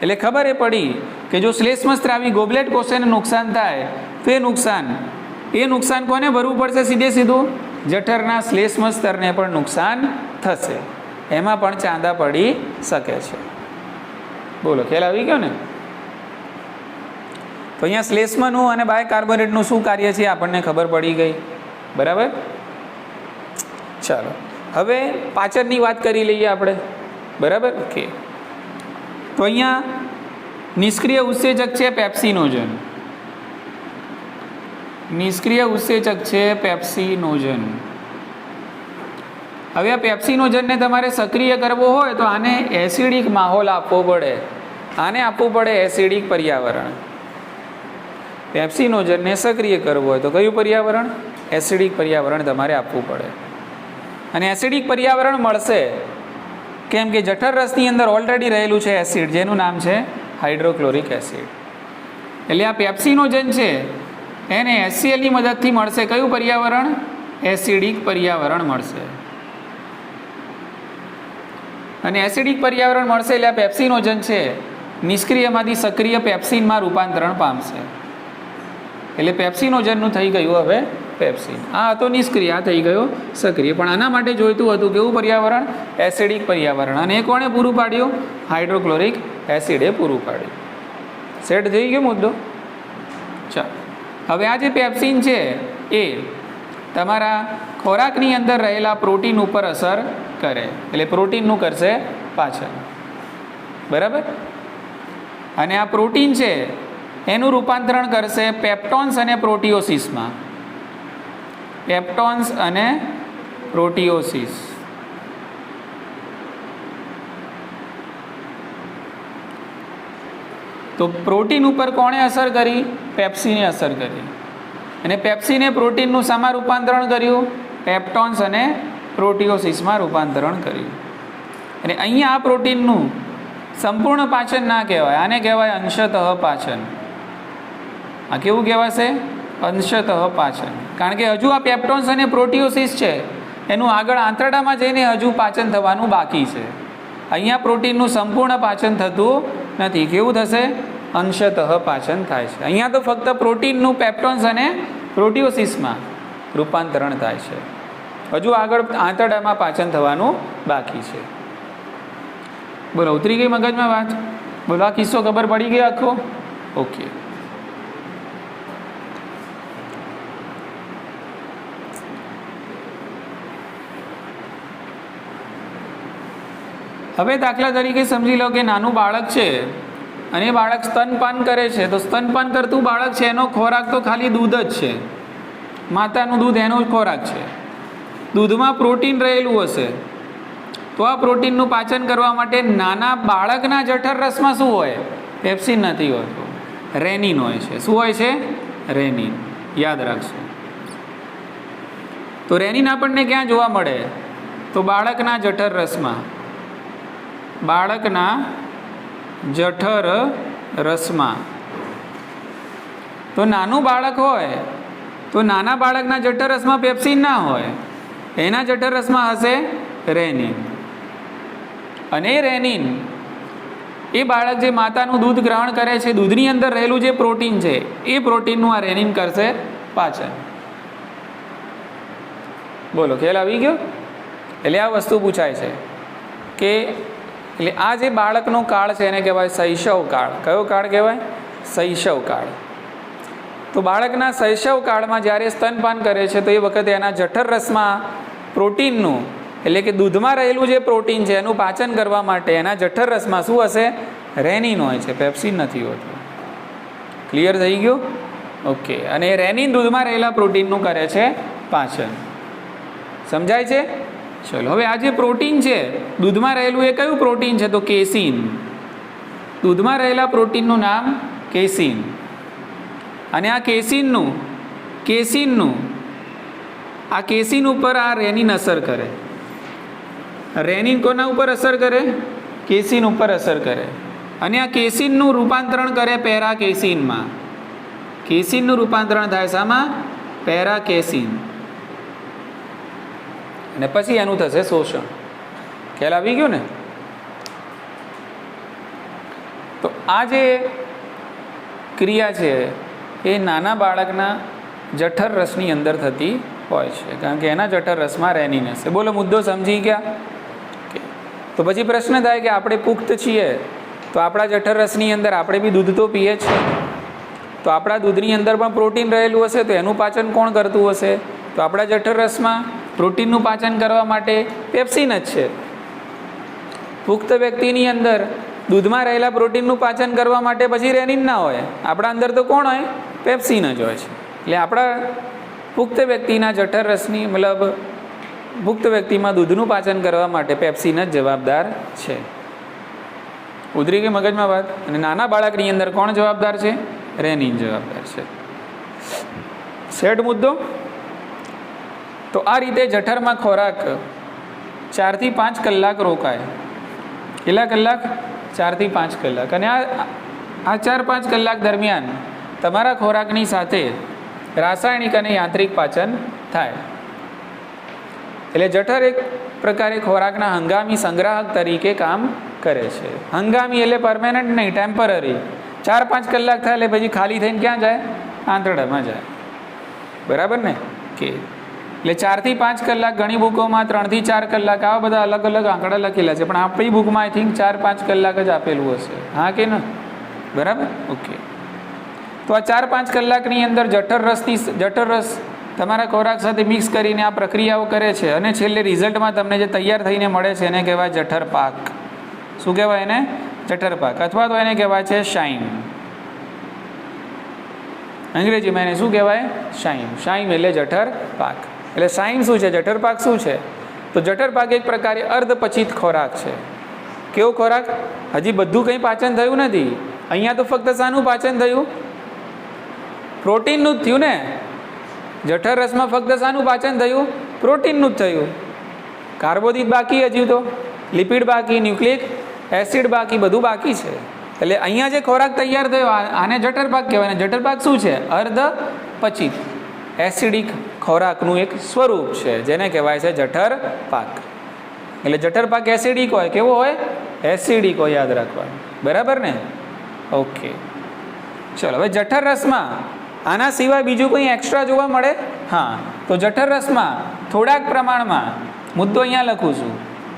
એટલે ખબર એ પડી કે જો શ્લેષ્મ સ્ત્રાવી ગોબલેટ કોષને નુકસાન થાય તો એ નુકસાન કોને ભરવું પડશે? સીધું જઠરના શ્લેષ્મ સ્તરને પણ નુકસાન થશે, એમાં પણ ચાંદા પડી શકે છે. બોલો, ખ્યાલ આવી ગયો ને? તો અહીંયા શ્લેષ્મનું અને બાયકાર્બોનેટનું શું કાર્ય છે આપણને ખબર પડી ગઈ. બરાબર. ચાલો હવે પાચનની વાત કરી લઈએ આપણે. બરાબર. ઓકે. તો અહીંયા નિષ્ક્રિય ઉત્સેચક છે પેપ્સિનોજન. નિષ્ક્રિય ઉત્સેચક છે પેપ્સિનોજન. હવે આ પેપ્સિનોજનને તમારે સક્રિય કરવો હોય તો આને એસિડિક માહોલ આપવો પડે. આને આપવું પડે એસિડિક પર્યાવરણ. પેપ્સિનોજનને સક્રિય કરવું હોય તો કયું પર્યાવરણ? એસિડિક પર્યાવરણ તમારે આપવું પડે. અને એસિડિક પર્યાવરણ મળશે કેમ કે જઠર રસની અંદર ઓલરેડી રહેલું છે એસિડ, જેનું નામ છે હાઇડ્રોક્લોરિક એસિડ. એટલે આ પેપ્સિનોજન છે એને HCl ની મદદથી મળશે કયું પર્યાવરણ? એસિડિક પર્યાવરણ મળશે. અને એસિડિક પર્યાવરણ મળશે એટલે આ પેપ્સિનોજન છે નિષ્ક્રિયમાંથી સક્રિય પેપ્સિનમાં રૂપાંતરણ પામશે. એટલે પેપ્સિનોજનનું થઈ ગયું હવે પેપ્સિન. આ હતો નિષ્ક્રિય, આ થઈ ગયો સક્રિય. પણ આના માટે જોઈતું હતું કેવું પર્યાવરણ? એસિડિક પર્યાવરણ. અને એ કોણે પૂરું પાડ્યું? હાઇડ્રોક્લોરિક એસિડે પૂરું પાડ્યું. સેટ થઈ ગયો મુદ્દો. ચાલો હવે આ જે પેપ્સિન છે એ તમારા ખોરાકની અંદર રહેલા પ્રોટીન ઉપર અસર કરે. એટલે પ્રોટીનનું કરશે પાચન. બરાબર. અને આ પ્રોટીન છે એનું રૂપાંતરણ કરશે પેપ્ટોન્સ અને પ્રોટીઓસિસમાં. પેપ્ટોન્સ અને પ્રોટીઓસિસ. તો પ્રોટીન ઉપર કોણે અસર કરી? પેપ્સિને અસર કરી. અને પેપ્સિને પ્રોટીનનું શામાં રૂપાંતરણ કર્યું? પેપ્ટોન્સ અને પ્રોટીઓસિસમાં રૂપાંતરણ કર્યું. અને અહીંયા આ પ્રોટીનનું સંપૂર્ણ પાચન ના કહેવાય, આને કહેવાય અંશતઃ પાચન. આ કેવું કહેવાશે? અંશતઃ પાચન. કારણ કે હજુ આ પેપ્ટોન્સ અને પ્રોટીઓસિસ છે એનું આગળ આંતરડામાં જઈને હજુ પાચન થવાનું બાકી છે. અહીંયા પ્રોટીનનું સંપૂર્ણ પાચન થતું નથી. કેવું થશે? અંશતઃ પાચન થાય છે. અહીંયા તો ફક્ત પ્રોટીનનું પેપ્ટોન્સ અને પ્રોટીઓસિસમાં રૂપાંતરણ થાય છે. હજુ આગળ આંતરડામાં પાચન થવાનું બાકી છે. બોલો, ઉતરી ગઈ મગજમાં વાત? બોલો, આ કિસ્સો ખબર પડી ગઈ આખો? ઓકે. હવે દાખલા તરીકે સમજી લો કે નાનું બાળક છે અને એ બાળક સ્તનપાન કરે છે. તો સ્તનપાન કરતું બાળક છે એનો ખોરાક તો ખાલી દૂધ જ છે. માતાનું દૂધ એનો જ ખોરાક છે. દૂધમાં પ્રોટીન રહેલું હશે તો આ પ્રોટીનનું પાચન કરવા માટે નાના બાળકના જઠર રસમાં શું હોય? પેપ્સિન નથી હોતું, રેનિન હોય છે. શું હોય છે? રેનિન. યાદ રાખશો. તો રેનિન આપણને ક્યાં જોવા મળે? તો બાળકના જઠર રસમાં. બાળકના જઠર રસમાં. તો નાનું બાળક હોય તો નાના બાળકના જઠર રસમાં પેપ્સિન ના હોય, એના જઠર રસમાં હશે રેનિન. અને એ રેનિન એ બાળક જે માતાનું દૂધ ગ્રહણ કરે છે, દૂધની અંદર રહેલું જે પ્રોટીન છે એ પ્રોટીનનું આ રેનિન કરશે પાચન. બોલો, ખ્યાલ આવી ગયો? એટલે આ વસ્તુ પૂછાય છે કે એટલે આ જે બાળકનો કાળ છે એને કહેવાય શૈશવ કાળ. કયો કાળ કહેવાય? શૈશવ કાળ. તો બાળકના શૈશવ કાળમાં જ્યારે સ્તનપાન કરે છે તો એ વખતે એના જઠર રસમાં પ્રોટીનનું એટલે કે દૂધમાં રહેલું જે પ્રોટીન છે એનું પાચન કરવા માટે એના જઠર રસમાં શું હશે? રેનિન હોય છે, પેપ્સિન નથી હોતું. ક્લિયર થઈ ગયું? ઓકે. અને એ રેનિન દૂધમાં રહેલા પ્રોટીનનું કરે છે પાચન. સમજાય છે? ચલો હવે આ જે પ્રોટીન છે દૂધમાં રહેલું એ કયું પ્રોટીન છે? તો કેસીન. દૂધમાં રહેલા પ્રોટીનનું નામ કેસીન. અને આ કેસીનનું આ કેસીન ઉપર આ રેનિન અસર કરે. રેનિન કોના ઉપર અસર કરે? કેસીન ઉપર અસર કરે. અને આ કેસીનનું રૂપાંતરણ કરે પેરા કેસીનમાં. કેસીનનું રૂપાંતરણ થાય શામાં? Para casein. અને પછી એનું થશે શોષણ. ખ્યાલ આવી ગયો ને? તો આ જે ક્રિયા છે એ નાના બાળકના જઠર રસની અંદર થતી હોય છે, કારણ કે એના જઠર રસમાં રેનિન હશે. બોલો, મુદ્દો સમજી ગયા? તો પછી પ્રશ્ન થાય કે આપણે પુખ્ત છીએ તો આપણા જઠર રસની અંદર આપણે બી દૂધ તો પીએ છીએ, તો આપણા દૂધની અંદર પણ પ્રોટીન રહેલું હશે, તો એનું પાચન કોણ કરતું હશે? તો આપણા જઠર રસમાં પ્રોટીનનું પાચન કરવા માટે પેપ્સિન જ છે. પુખ્ત વ્યક્તિની અંદર દૂધમાં રહેલા પ્રોટીનનું પાચન કરવા માટે પછી રેનિન ના હોય, આપણા અંદર તો કોણ હોય? પેપ્સિન જ હોય છે. એટલે આપણા પુખ્ત વ્યક્તિના જઠર રસની મતલબ પુખ્ત વ્યક્તિમાં દૂધનું પાચન કરવા માટે પેપ્સિન જ જવાબદાર છે. ઉતરી ગઈ મગજમાં વાત? અને નાના બાળકની અંદર કોણ જવાબદાર છે? રેનિન જવાબદાર છે. સેટ મુદ્દો? તો આ રીતે જઠરમાં ખોરાક 4 થી 5 કલાક રોકાય. કેટલા કલાક? 4 થી 5 કલાક. અને આ 4-5 કલાક દરમિયાન તમારા ખોરાકની સાથે રાસાયણિક અને યાંત્રિક પાચન થાય. એટલે જઠર એક પ્રકારે ખોરાકના હંગામી સંગ્રાહક તરીકે કામ કરે છે. હંગામી એટલે પરમેનન્ટ નહીં, ટેમ્પરરી. 4-5 કલાક થાય એટલે પછી ખાલી થઈને ક્યાં જાય? આંતરડામાં જાય. બરાબર ને? કે એટલે 4 થી 5 કલાક, ઘણી બુકોમાં 3 થી 4 કલાક, આવા બધા અલગ અલગ આંકડા લખેલા છે, પણ આપણી બુકમાં આઈ થિંક 4-5 કલાક જ આપેલું હશે. હા કે ના? બરાબર? ઓકે. તો આ 4-5 કલાકની અંદર જઠર રસ તમારા ખોરાક સાથે મિક્સ કરીને આ પ્રક્રિયાઓ કરે છે, અને છેલ્લે રિઝલ્ટમાં તમને જે તૈયાર થઈને મળે છે એને કહેવાય જઠર પાક. શું કહેવાય એને? જઠર પાક. અથવા તો એને કહેવાય છે શાઇમ. અંગ્રેજીમાં એને શું કહેવાય? શાઇમ. શાઇમ એટલે જઠર પાક. એટલે શાઇમ શું છે? જઠર પાક શું છે? તો જઠર પાક એક પ્રકારે અર્ધપચિત ખોરાક છે. કેવો ખોરાક? હજી બધું કંઈ પાચન થયું નથી. અહીંયા તો ફક્ત શાનું પાચન થયું? પ્રોટીનનું જ થયું ને. જઠર રસમાં ફક્ત શાનું પાચન થયું? પ્રોટીનનું જ થયું. કાર્બોદિત બાકી, હજુ તો લિપિડ બાકી, ન્યુક્લિક એસિડ બાકી, બધું બાકી છે. એટલે અહીંયા જે ખોરાક તૈયાર થયો આને જઠર પાક કહેવાય. જઠર પાક શું છે? અર્ધપચિત એસિડિક ખોરાકનું એક સ્વરૂપ છે, જેને કહેવાય છે જઠર પાક. એટલે જઠર પાક એસિડિક હોય. કેવો હોય? એસિડિક હોય, યાદ રાખવાનું. બરાબર ને? ઓકે, ચલો. હવે જઠર રસમાં આના સિવાય બીજું કંઈ એક્સ્ટ્રા જોવા મળે? હા, તો જઠર રસમાં થોડાક પ્રમાણમાં, મુદ્દો અહીંયા લખું છું,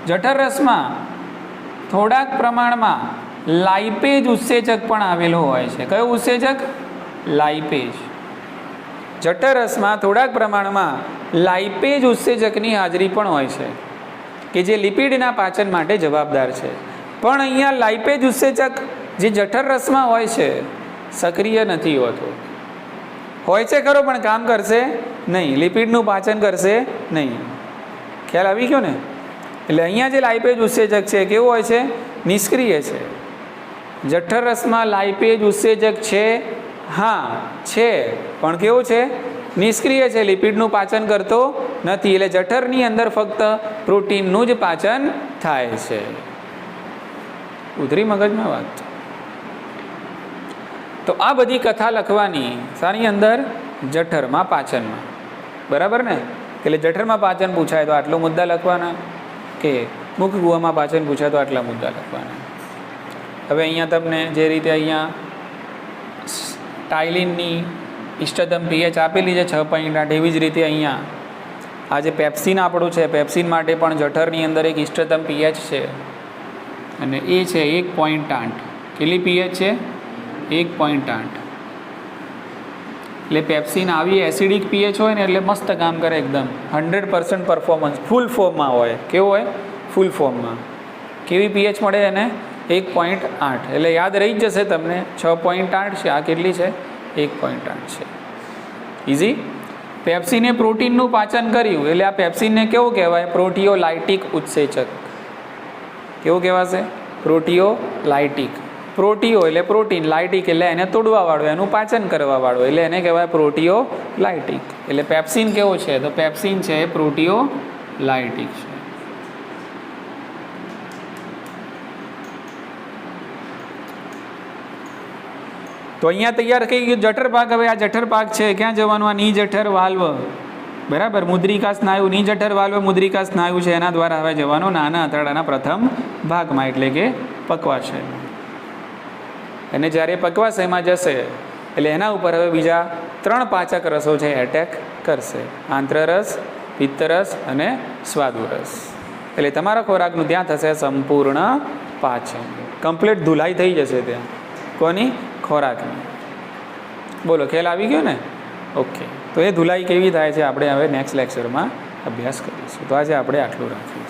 જઠર રસમાં થોડાક પ્રમાણમાં લાઇપેજ ઉત્સેચક પણ આવેલો હોય છે. કયો ઉત્સેચક? લાઇપેજ. જઠર રસમાં થોડાક પ્રમાણમાં લાઇપેજ ઉત્સેચકની હાજરી પણ હોય છે, કે જે લિપિડના પાચન માટે જવાબદાર છે. પણ અહીંયા લાઇપેજ ઉત્સેચક જે જઠર રસમાં હોય છે સક્રિય નથી હોતો. હોય છે ખરો, પણ કામ કરશે નહીં, લિપિડનું પાચન કરશે નહીં. ખ્યાલ આવી ગયો ને? એટલે અહીંયા જે લાઇપેજ ઉત્સેચક છે કેવું હોય છે? નિષ્ક્રિય છે. જઠર રસમાં લાઇપેજ ઉત્સેચક છે? હા છે, પણ કેવું છે? નિષ્ક્રિય છે, લિપિડનું પાચન કરતો નથી. એટલે જઠરની અંદર ફક્ત પ્રોટીનનું જ પાચન થાય છે. ઉતરી મગજમાં વાત? તો આ બધી કથા લખવાની શાની અંદર? જઠરમાં પાચનમાં. બરાબર ને? એટલે જઠરમાં પાચન પૂછાય તો આટલો મુદ્દા લખવાના, કે મુખ ગુહામાં પાચન પૂછાય તો આટલા મુદ્દા લખવાના. હવે અહીંયા તમને જે રીતે અહીંયા ટાઇલિનની ઇષ્ટતમ પીએચ આપેલી છે 6.8, એવી જ રીતે અહીંયા આ જે પેપ્સિન આપણું છે, પેપ્સિન માટે પણ જઠરની અંદર એક ઇષ્ટતમ પીએચ છે, અને એ છે 1.8. કેટલી પીએચ છે? 1.8. એટલે પેપ્સિન આવી એસિડિક પીએચ હોય ને એટલે મસ્ત કામ કરે, એકદમ 100% પરફોર્મન્સ, ફૂલ ફોર્મમાં હોય. કેવું હોય? ફૂલ ફોર્મમાં. કેવી પીએચ મળે એને? 1.8. એટલે યાદ રહી જ જશે તમને, 6.8 છે, આ કેટલી છે? 1.8 છે. ઇઝી. પેપ્સિને પ્રોટીનનું પાચન કર્યું એટલે આ પેપ્સિનને કેવું કહેવાય? પ્રોટીઓલાઇટિક ઉત્સેચક. કેવું કહેવાશે? પ્રોટીઓલાઇટિક. પ્રોટીઓ એટલે પ્રોટીન, લાઇટિક એટલે એને તોડવા વાળો, એનું પાચન કરવા વાળો, એટલે એને કહેવાય પ્રોટીઓલાઇટિક. એટલે પેપ્સિન કેવો છે? તો પેપ્સિન છે એ પ્રોટીઓલાઇટિક છે. તો અહીંયા તૈયાર થઈ ગયું જઠર પાક. હવે આ જઠર પાક છે ક્યાં જવાનું? આ ની જઠર વાલ્વ. બરાબર? મુદ્રિકા સ્નાયુ, ની જઠર વાલ્વ મુદ્રિકા સ્નાયુ છે, એના દ્વારા હવે જવાનું નાના આંતરડાના પ્રથમ ભાગમાં, એટલે કે પક્વાશય. અને જ્યારે પક્વાશયમાં જશે એટલે એના ઉપર હવે બીજા 3 પાચક રસો છે એટેક કરશે. આંત્રરસ, પિત્તરસ અને સ્વાદુરસ. એટલે તમારા ખોરાકનું ત્યાં થશે સંપૂર્ણ પાચન. કમ્પ્લીટ ધુલાઈ થઈ જશે ત્યાં. કોની? ખોરાકની. બોલો, ખ્યાલ આવી ગયો ને? ઓકે. તો એ ધુલાઈ કેવી થાય છે આપણે હવે નેક્સ્ટ લેક્ચરમાં અભ્યાસ કરીશું. તો આજે આપણે આટલું રાખીએ.